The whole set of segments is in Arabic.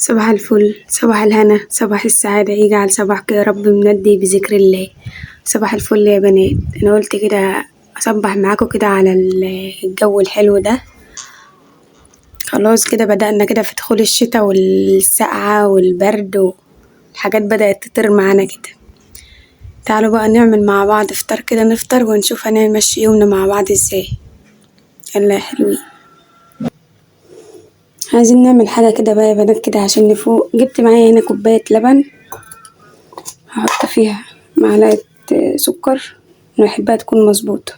صباح الفل، صباح الهنا، صباح السعادة، يجعل صباحك يا رب مندي بذكر الله. صباح الفل يا بنات. أنا قلت كده أصبح معاكم كده على الجو الحلو ده. خلاص كده بدأنا كده في دخول الشتاء والسقعة والبرد والحاجات بدأت تطير معانا كده. تعالوا بقى نعمل مع بعض فطار كده، نفطر ونشوف هنمشي يومنا مع بعض ازاي. يلا يا حلوين، عايزين نعمل حاجة كده بقى يا بنات كده عشان نفوق. جبت معايا هنا كوباية لبن، هحط فيها معلقة سكر، أنا بحبها تكون مظبوطة.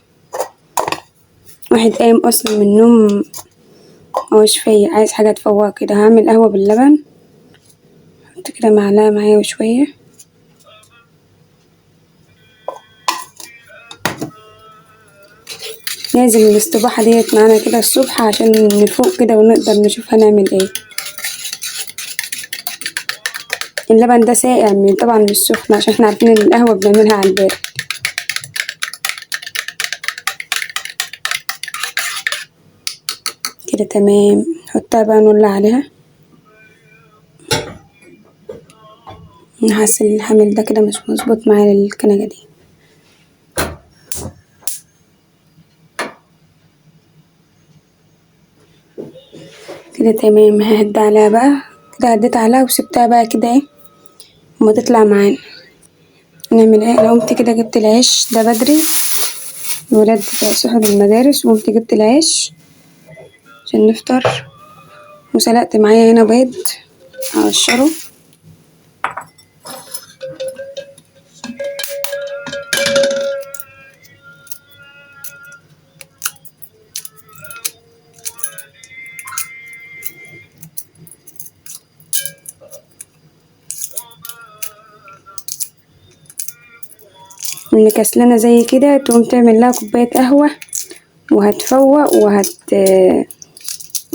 واحد قايم أصلا من النوم مهوش فايق، عايز حاجة تفوقه كده. هعمل قهوة باللبن، حط كده معلقة معايا وشوية. لازم الاستباحة ديت معانا كده الصبح عشان نفوق كده ونقدر نشوف هنعمل ايه. اللبن ده ساقع من طبعا مش سخن، عشان احنا عارفين ان القهوة بنعملها على البارد. كده تمام، نحطها بقى نولع عليها. حاسة ان الحامل ده كده مش مظبوط معايا الكنكة دي. كده تمام، ههد عليها بقى كده. هديت عليها وسبتها بقى كده ايه اما تطلع معانا. نعمل ايه؟ انا قمت كده جبت العيش ده بدري، الولاد صحوا للمدارس، وقمت جبت العيش عشان نفطر، وسلقت معايا هنا بيض هقشره. اللي كسلانة زي كده تقوم تعمل لها كوباية قهوة وهتفوق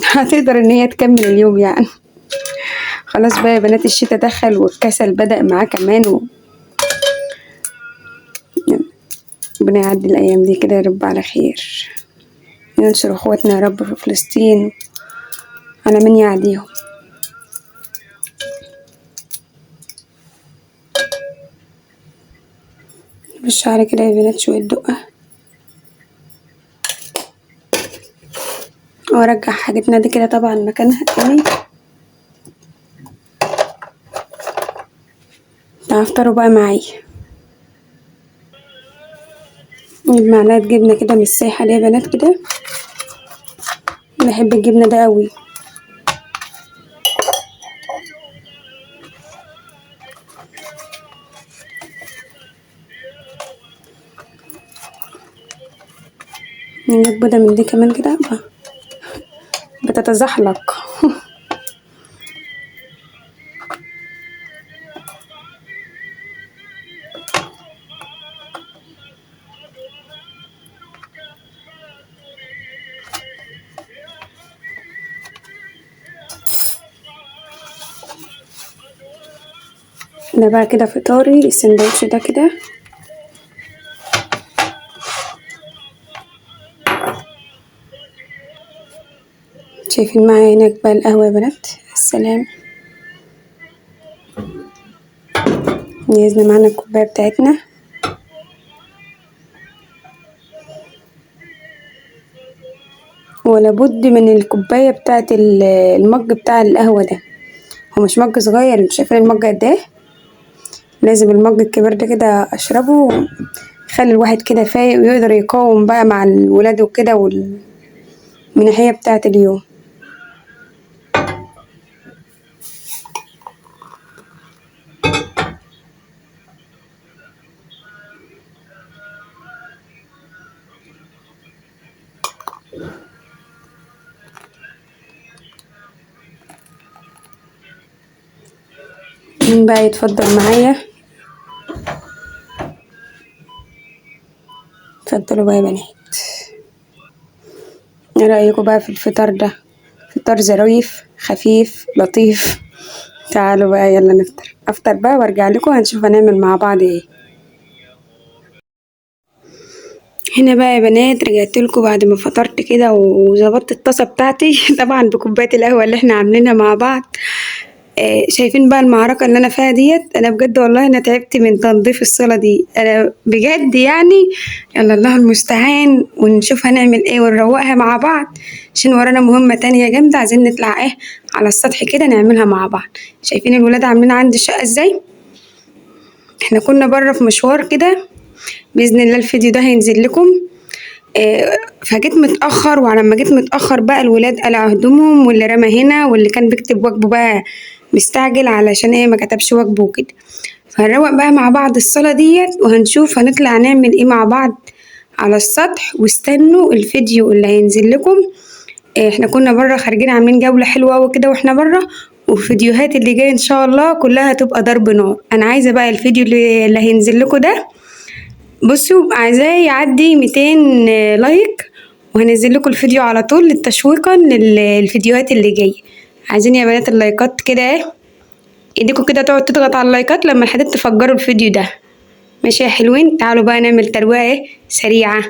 هتقدر ان هي تكمل اليوم يعني. خلاص بقى يا بنات، الشتا دخل والكسل بدأ معاه كمان ربنا يعدي الأيام دي كده يا رب على خير. ينصر اخواتنا يا رب في فلسطين على من يعديهم. بالشعر كده يا بنات شوية دقة، وارجع حاجتنا دي كده طبعا مكانها تاني. هفطروا بقى معايا. نجيب معلقة جبنة كده مش سايحة دي يا بنات كده، بحب الجبنة ده قوي. نجيب بيضة من دي كمان كده بتتزحلق. ده بقى كده فطاري، السندوتش ده كده. شايفين معايا هناك بقى القهوة يا بنات، السلام. جهزنا معانا الكوباية بتاعتنا. ولا بد من الكوباية بتاعت المج بتاع القهوة ده. هو مش مج صغير، انتوا شايفين المج قد ايه؟ لازم المج الكبير ده كده اشربه، يخلي الواحد كده فايق ويقدر يقاوم بقى مع الولاد وكده والمناحية بتاعت اليوم. مين بقى يتفضل معايا؟ اتفضلوا بقى يا بنات. ايه رأيكم بقى في الفطار ده؟ فطار ظريف خفيف لطيف. تعالوا بقى يلا نفطر. افطر بقى وارجع لكم هنشوف هنعمل مع بعض ايه. هنا بقى يا بنات رجعت لكم بعد ما فطرت كده وظبطت الطاسه بتاعتي طبعا بكوبايه القهوه اللي احنا عاملينها مع بعض. شايفين بقى المعركة اللي أنا فيها ديت؟ أنا بجد والله أنا تعبت من تنظيف الصالة دي، أنا بجد يعني. يلا الله المستعان، ونشوف هنعمل ايه ونروقها مع بعض، عشان ورانا مهمة تانية جامدة عايزين نطلع ايه على السطح كده نعملها مع بعض. شايفين الولاد عاملين عندي الشقة ازاي؟ احنا كنا بره في مشوار كده، بإذن الله الفيديو ده هينزل لكم. فجيت متأخر، وعلى ما جيت متأخر بقى الولاد قلعوا هدومهم، واللي رمى هنا، واللي كان بيكتب واجبه بقى مستعجل علشان ايه ما كتبش واجبه وكده. فهنروق بقى مع بعض الصلاة ديت، وهنشوف هنطلع نعمل ايه مع بعض على السطح. واستنوا الفيديو اللي هينزل لكم. احنا كنا بره خارجين عاملين جولة حلوة أوي كده واحنا بره، والفيديوهات اللي جاية ان شاء الله كلها هتبقى ضرب نار. انا عايزة بقى الفيديو اللي هينزل لكم ده، بصوا عايزاه يعدي 200 لايك، وهنزل لكم الفيديو على طول تشويقا للفيديوهات اللي جايه. عايزين يا بنات اللايكات كده ايه، ايديكم كده تقعد تضغط على اللايكات لما الحاجات تفجروا الفيديو ده. ماشي يا حلوين، تعالوا بقى نعمل ترويقه ايه سريعه.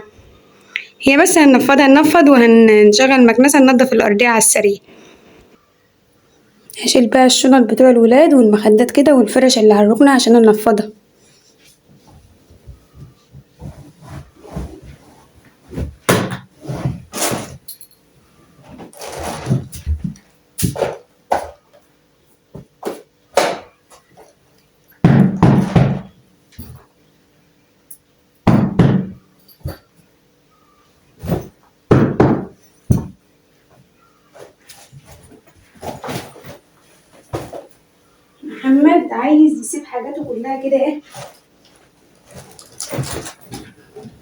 هي بس هننفض وهنشغل مكنسه ننضف الارضيه على السريع. هشيل بقى الشنط بتوع الولاد والمخدات كده والفرش اللي على الركنه عشان ننفضها. محمد عايز يسيب حاجاته كلها كده ايه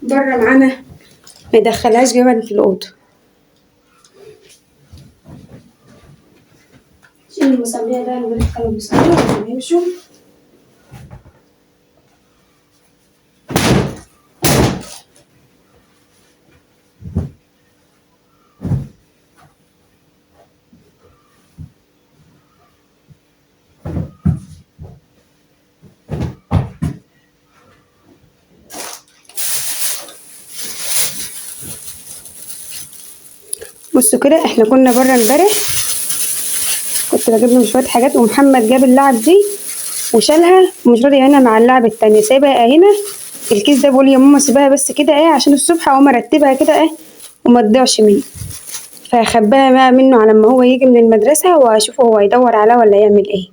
بره معانا، ما يدخلهاش جبل في الأوضة. شيل المصابيح بقى، الولاد كانوا بيصلوا لما يمشوا. بصوا كده، احنا كنا بره امبارح، كنت بجيب لهم شوية حاجات، ومحمد جاب اللعب دي وشالها ومش راضي هنا مع اللعب التانية، سايبها هنا. الكيس ده بقول يا ماما سيبها بس كده ايه عشان الصبح اقوم ارتبها كده ايه وما تضيعش مني. فخباها بقى منه على ما هو يجي من المدرسة، واشوفه هو يدور عليها ولا يعمل ايه.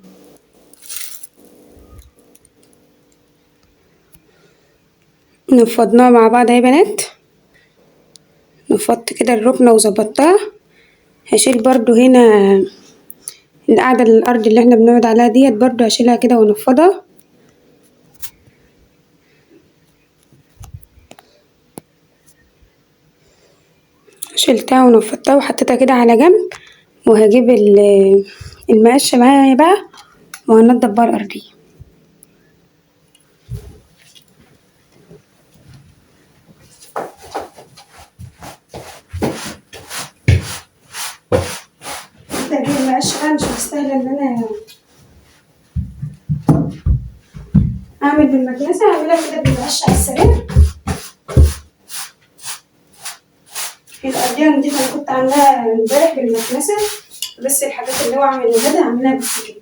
نفضناها مع بعض يا بنات، نفضت كده الركنة وظبطتها. هشيل برضو هنا القعدة الأرض اللي احنا بنقعد عليها ديت، برضو هشيلها كده ونفضها. شلتها ونفضتها وحطيتها كده على جنب، وهجيب المقشة معايا بقى وهنضف بقى الأرضية. هجيب المقشة بقى، مش مستاهلة إن أنا أعمل بالمكنسة، هعملها كده بالمقشة على السريع. الأرضية نضيفة، أنا كنت عاملاها امبارح بالمكنسة، بس الحاجات اللي هو عامل الغدا عاملاها بالسكين.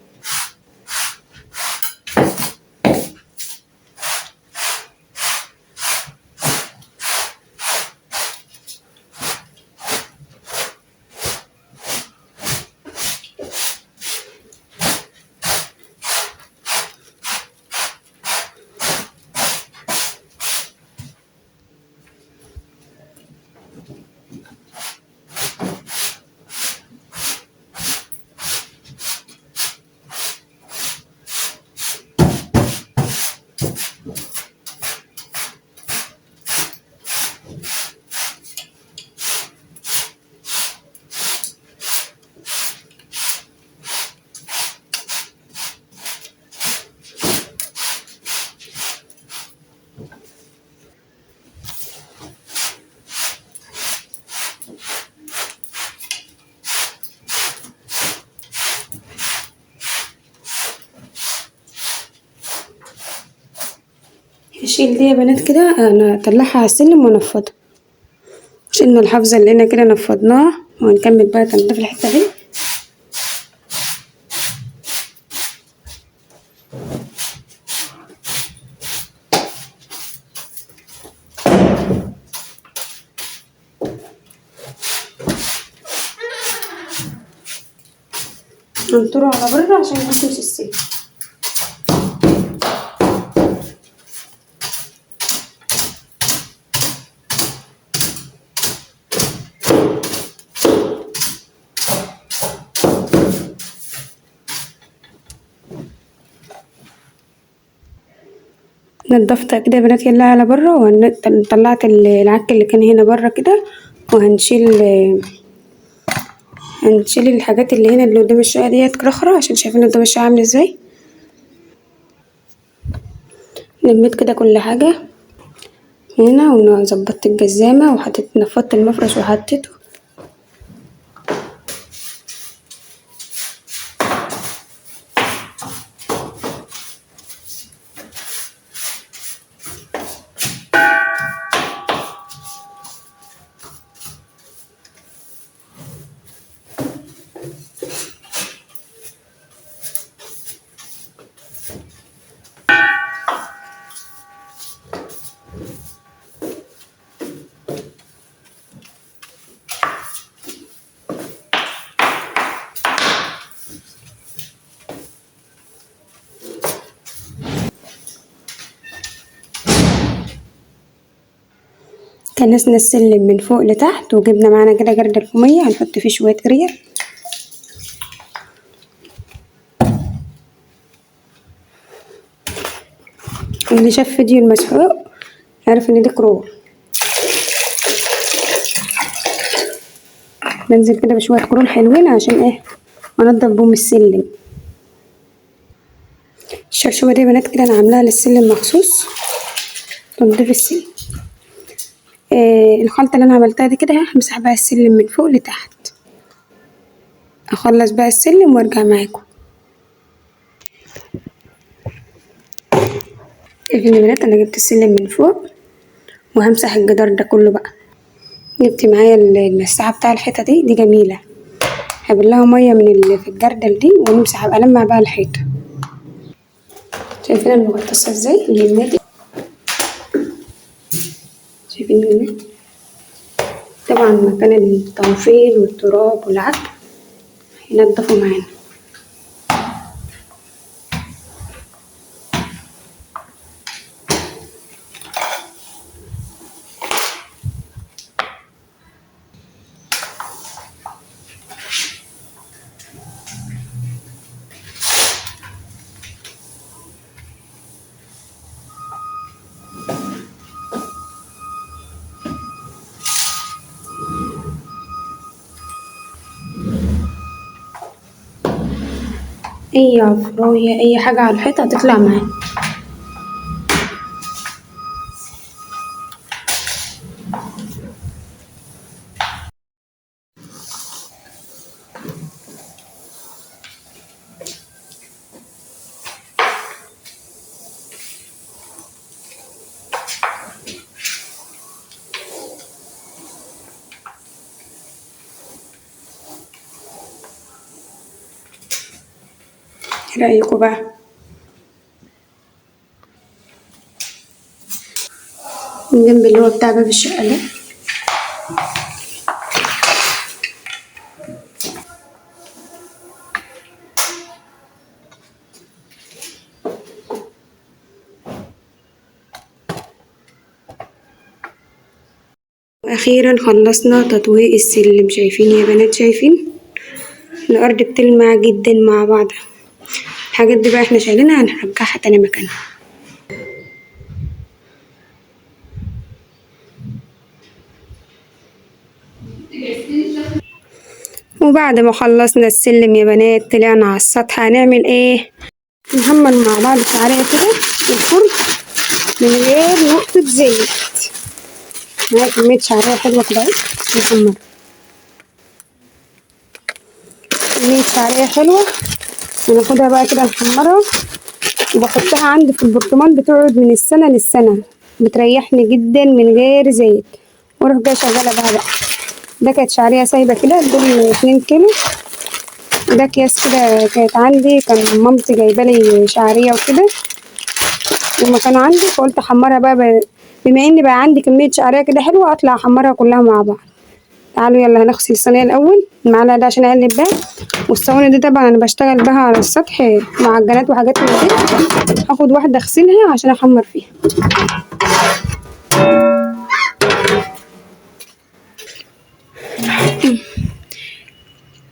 هشيل دي يا بنات كده، أنا أطلعها على السلم وأنفضها. شلنا الحافظة اللي هنا كده نفضناها، وهنكمل بقى تنظيف الحتة دي. ننطره على بره عشان نحمص السلم. نضفتها كده يا بنات يلا على بره، وطلعت العك اللي كان هنا بره كده، هنشيل الحاجات اللي هنا اللي قدام الشقة ديت كرخرة، عشان شايفين قدام الشقة عاملة ازاي. لميت كده كل حاجة هنا، وظبطت الجزامة نفضت المفرش وحطيته. كنسنا السلم من فوق لتحت، وجبنا معانا كده جرد الفومية هنحط فيه شوية قرير. اللي شاف فيديو المسحوق عارف ان دي كرول. بنزل كده بشوية كرول حلوين عشان ايه انضف بهم السلم. الشرشوبة دي يا بنات كده انا عاملاها للسلم مخصوص تنضيف السلم. الخلطة اللي انا عملتها دي كده همسح بقى السلم من فوق لتحت، اخلص بقى السلم وارجع معاكم. شايفين يا بنات انا جبت السلم من فوق وهمسح الجدار ده كله بقى. جبت معايا المساحة بتاع الحيطة دي جميلة، هبلها مية من اللي في الجردل دي ونمسح ألمع بقى الحيطة. شايفين انا مغطسة ازاي اليمة دي، شايفين اليمة طبعا مكان التنفيذ والتراب والعك ينضفوا معانا. اي عفراية اي حاجة على الحيطة هتطلع معانا. ايه رأيكم بقى؟ الجنب اللي هو بتاع باب الشقة ده واخيرا خلصنا تطويق السلم. شايفين يا بنات، شايفين الارض بتلمع جدا مع بعضها. الحاجات دي بقى احنا شايلينها هنرجعها تاني مكانها. وبعد ما خلصنا السلم يا بنات طلعنا على السطح. هنعمل ايه؟ نحمر مع بعض شعرية كده في الفرن من غير نقطة زيت. معايا كمية شعرية حلوة كده نحمر كمية شعرية حلوة وناخدها بقى كده نحمرها، وبحطها عندي في البرطمان بتقعد من السنة للسنة، بتريحني جدا من غير زيت. واروح جاية شغالة بقى. ده كانت شعرية سايبة كده دول 2 كيلو. ده اكياس كده كانت عندي، كان مامتي جايبالي شعرية وكده لما كان عندي، فقلت احمرها بقى بما ان بقى عندي كمية شعرية كده حلوة اطلع احمرها كلها مع بعض. تعالوا يلا هنغسل الصينية الأول، المعلقة ده عشان أقلب بيها، والصواني دي طبعا أنا بشتغل بها على السطح معجنات وحاجات من دي. هاخد واحدة أغسلها عشان أحمر فيها.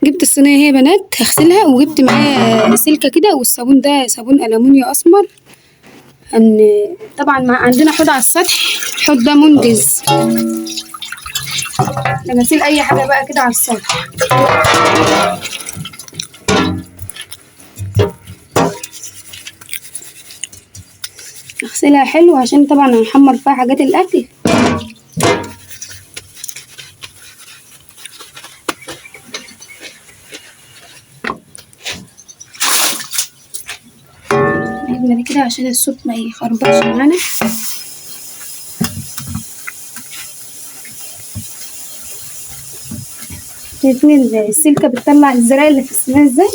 جبت الصينية اهي يا بنات هغسلها، وجبت معايا سلكة كده، والصابون ده صابون ألمونيا أسمر. طبعا عندنا حوض على السطح، الحوض ده منجز لغسيل أي حاجة بقى كده على السطح. اغسلها حلو عشان طبعا هنحمر فيها حاجات الأكل. نعمل كده عشان الصوت ما يخربطش معانا. شايفين السلكة بتطلع الزراعي اللي في الصينية ازاي؟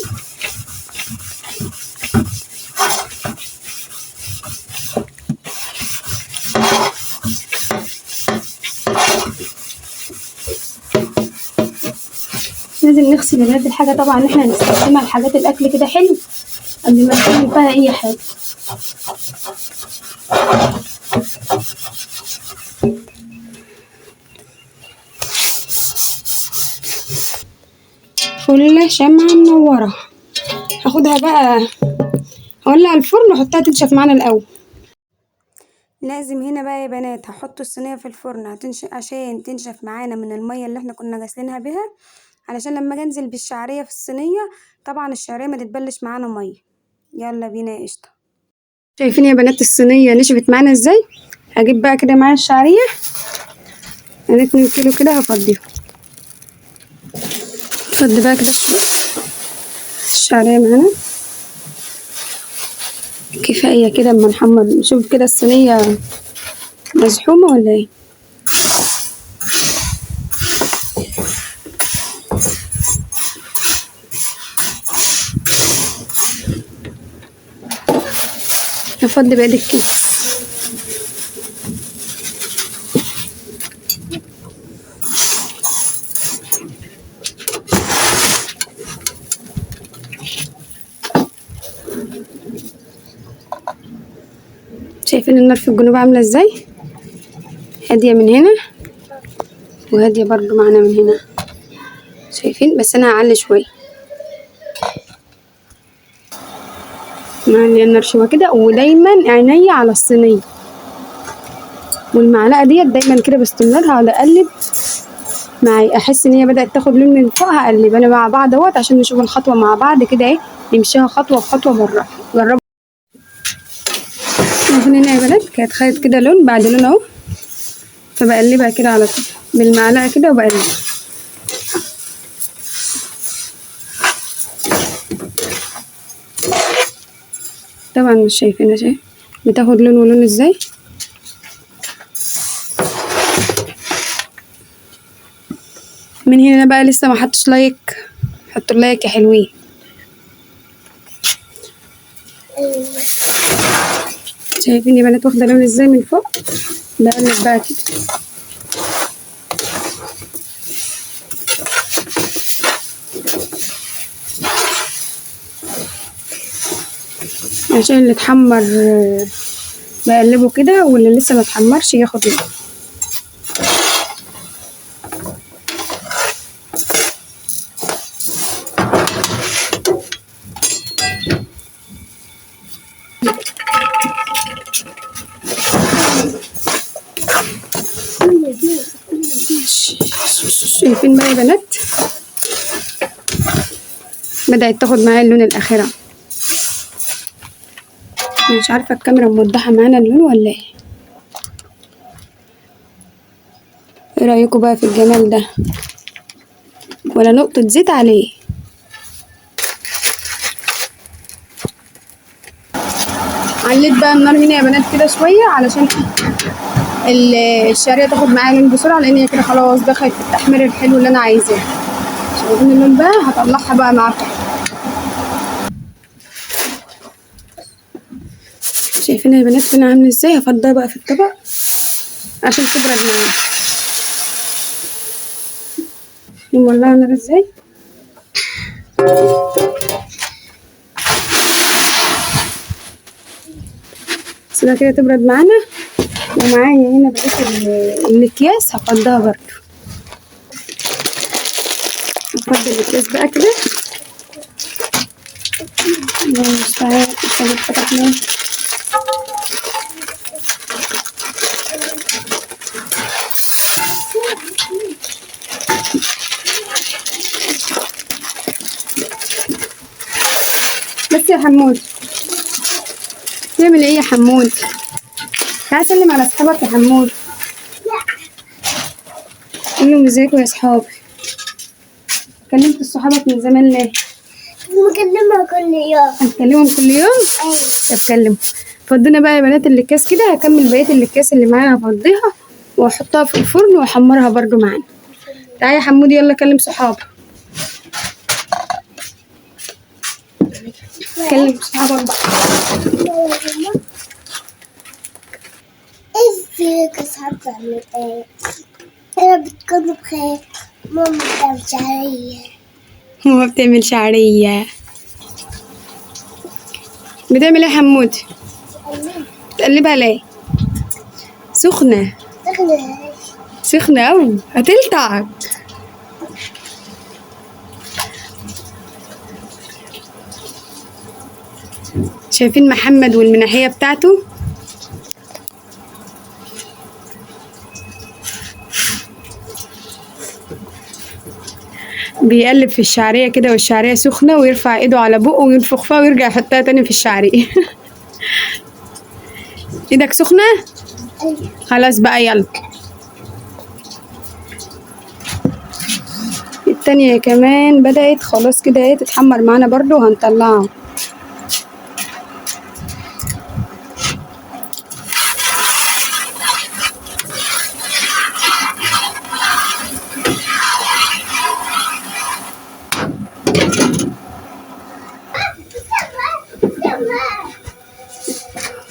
لازم نغسل الولاد الحاجة طبعا اللي احنا هنستخدمها لحاجات الأكل كده حلو قبل ما نعمل فيها أي حاجة. فلة شمعة منورة، هاخدها بقى هولع الفرن واحطها تنشف معانا الأول. لازم هنا بقى يا بنات هحط الصينية في الفرن عشان تنشف معانا من المية اللي احنا كنا غاسلينها بها، علشان لما اجي انزل بالشعرية في الصينية طبعا الشعرية ما تتبلش معانا مية. يلا بينا يا قشطة. شايفين يا بنات الصينية نشفت معانا ازاي؟ هجيب بقى كده معايا الشعرية، انا 2 كيلو كده هفضيهم. فضي بقى كده الشعرية معانا كفاية كده اما نحمر. نشوف كده الصينية مزحومة ولا ايه؟ هفضي بقى الكيس. شايفين النار في الجنوب عاملة ازاي؟ هادية من هنا وهادية برضو معانا من هنا، شايفين؟ بس انا هعلي شوية، معلي النار شوية كده، ودايما عينيا على الصينية والمعلقة ديت دايما كده باستمرار. هقعد اقلب معي، احس ان هي بدأت تاخد لون من فوق هقلب انا مع بعض اهوت عشان نشوف الخطوة مع بعض كده ايه، نمشيها خطوة بخطوة بالراحة. جربوا. شايفين هنا يا بنات كانت خدت كده لون بعد لون اهو، فبقلبها كده على طول بالمعلقة كده وبقلبها. طبعا مش شايفينها، شايف بتاخد لون ولون ازاي. من هنا بقى لسه ما حطش لايك، حطوا لايك يا حلوين. شايفين يا بنات واخده لون ازاي من فوق. بقلب بقى كده عشان اللي اتحمر بقلبه كده، واللي لسه ما اتحمرش ياخد لون. شايفين بقى يا بنات بدأت تاخد معايا اللون الأخير. مش عارفة الكاميرا موضحة معانا اللون ولا ايه. ايه رأيكم بقى في الجمال ده؟ ولا نقطة زيت عليه. عليت بقى النار هنا يا بنات كده شوية علشان الشعرية تاخد معايا لون بسرعة، لان هي كده خلاص دخلت في التحمير الحلو اللي انا عايزاه. شايفين اللون بقى؟ هطلعها بقى معاكم. شايفينها يا بنات هنا عامله ازاي؟ هفضيها بقى في الطبق عشان تبرد معايا. مولعة النار ازاي؟ سيبها كده تبرد معانا. ومعايا هنا بقيت الاكياس هفضها برضو. هفضي الاكياس بقى كده. الله المستعان. فتحناه. بس يا حمود تعمل ايه يا حمود؟ تعال سلم على اصحابك يا حمود. قول لهم ازيكم يا اصحابي. كلمت صحابك من زمان ليه؟ بكلمها كل يوم. هتكلمهم كل يوم؟ ايوه. طب كلمهم. فضينا بقى يا بنات الاكياس كده. هكمل بقيه الاكياس اللي معانا هفضيها واحطها في الفرن واحمرها برضو معانا. تعالى يا حمود يلا كلم صحابك. كلم صحابك بقى. ازيك يا صحابي عاملين ايه؟ انا بتكونوا بخير. ماما بتعمل شعرية. ماما بتعمل شعرية. بتعمل ايه يا حمود؟ بتقلبها ليه؟ سخنة. سخنة أوي هتلتعب. شايفين محمد والمناحية بتاعته؟ بيقلب في الشعرية كده والشعرية سخنة ويرفع ايده على بقه وينفخ فيها ويرجع يحطها تاني في الشعرية. ايدك سخنة؟ خلاص بقى يلا. التانية كمان بدأت خلاص كده ايه تتحمر معانا برضو وهنطلعها.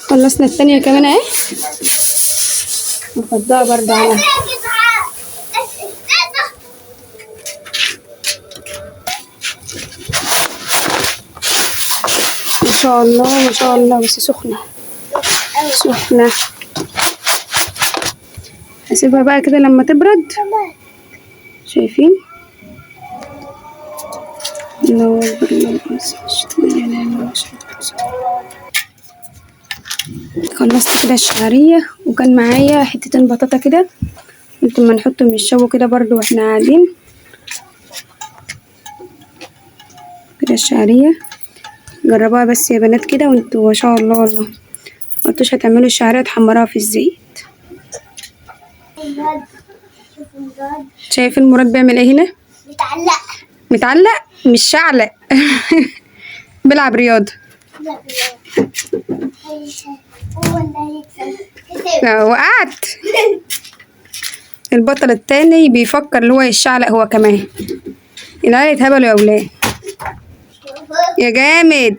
خلصنا التانية كمان اهي. نفضها برضو على ما شاء الله ما شاء الله. بس سخنة سخنة. هسيبها بقى كده لما تبرد. شايفين؟ الله أكبر الله أكبر. خلصت كده الشعرية وكان معايا حتتين بطاطا كده. قلت ما نحطهم يشووا كده برضو واحنا قاعدين كده. الشعرية جربوها بس يا بنات كده وانتوا ما شاء الله والله مقلتوش هتعملوا الشعرية تحمروها في الزيت. شايف المراد بيعمل ايه هنا؟ متعلق مش شعلق. بيلعب رياضة. لا وقعت. البطل التاني بيفكر اللي هو يشعلق هو كمان. العيال يتهبلوا يا ولاد يا جامد.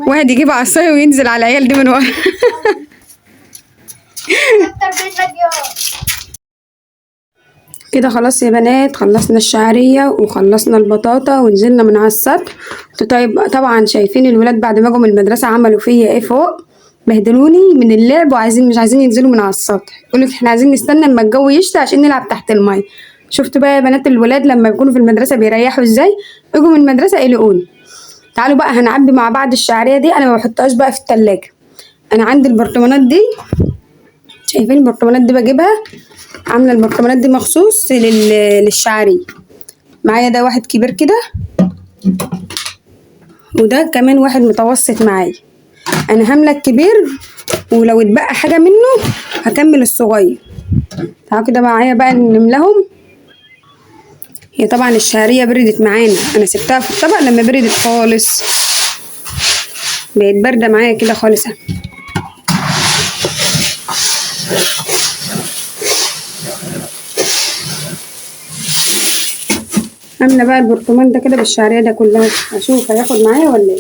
واحد يجيب عصاية وينزل على العيال دي من ورا. كده خلاص يا بنات. خلصنا الشعرية وخلصنا البطاطا ونزلنا من على السطح. طيب طبعا شايفين الولاد بعد ما جم من المدرسة عملوا فيا ايه فوق؟ بهدلوني من اللعب وعايزين مش عايزين ينزلوا من على السطح. يقولوا احنا عايزين نستنى اما الجو يشتي عشان نلعب تحت المية. شفتوا بقى يا بنات الولاد لما يكونوا في المدرسة بيريحوا ازاي؟ يجوا من المدرسة يلاقوني. تعالوا بقى هنعبي مع بعض الشعرية دي. انا ما بحطهاش بقى في التلاجة. انا عندي البرطمانات دي. شايفين البرطمانات دي بجيبها. عامله البرطمانات دي مخصوص للشعرية. معايا ده واحد كبير كده وده كمان واحد متوسط معايا. انا هامله الكبير ولو اتبقى حاجه منه هكمل الصغير. تعالوا كده معايا بقى نملاهم. هي طبعا الشعرية بردت معانا. انا سبتها في الطبق لما بردت خالص. بقت بارده معايا كده خالص. عامله بقى البرطمان ده كده بالشعريه ده كلها. اشوف هياخد معايا ولا ايه.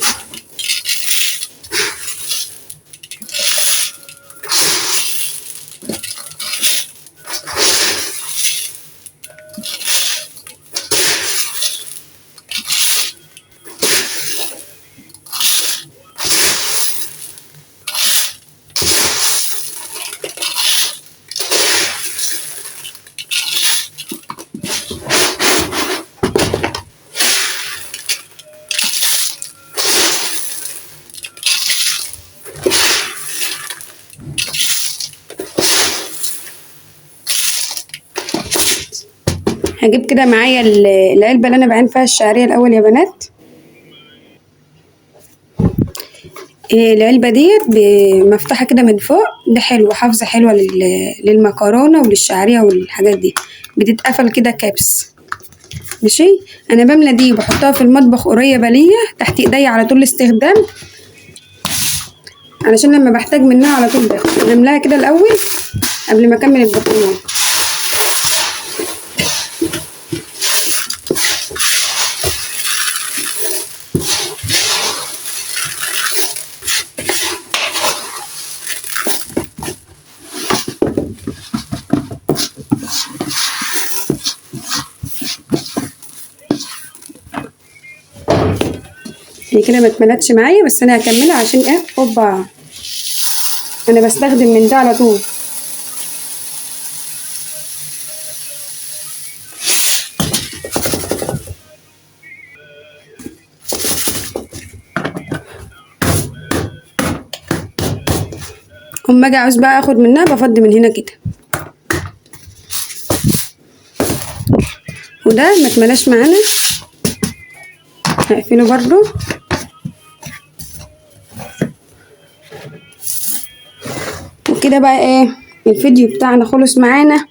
هجيب كده معايا العلبة اللي انا بعين فيها الشعرية الاول يا بنات. العلبة ديت مفتوحة كده من فوق، ده حلو، حافظة حلوة للمكرونة وللشعرية والحاجات دي، بتتقفل كده كابس. ماشي، انا بملى دي وبحطها في المطبخ قريبة ليا تحت ايديا على طول الاستخدام، علشان لما بحتاج منها على طول باخد. بملاها كده الاول قبل ما اكمل البقسماط. هي كده ما اتملتش معايا، بس انا هكملها عشان ايه، اوبا، انا بستخدم من ده على طول. اما اجي عاوز بقى اخد منها بفضي من هنا كده، وده ما اتملاش معانا هقفله برضو. وكده بقى ايه، الفيديو بتاعنا خلص معانا.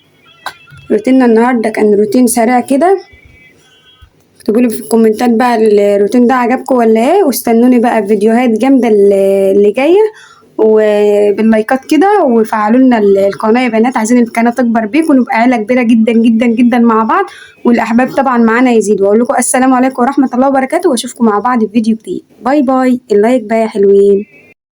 روتيننا النهارده كان روتين سريع كده. اكتبولي في الكومنتات بقى الروتين ده عجبكم ولا ايه، واستنوني بقى في فيديوهات جامده اللي جايه، وباللايكات كده، وفعلوا لنا القناه يا بنات، عايزين القناه تكبر بيكم ونبقى عيله كبيره جدا جدا جدا مع بعض، والاحباب طبعا معانا يزيدوا. واقول لكم السلام عليكم ورحمه الله وبركاته، واشوفكم مع بعض في فيديو جديد. باي باي. اللايك بقى يا حلوين.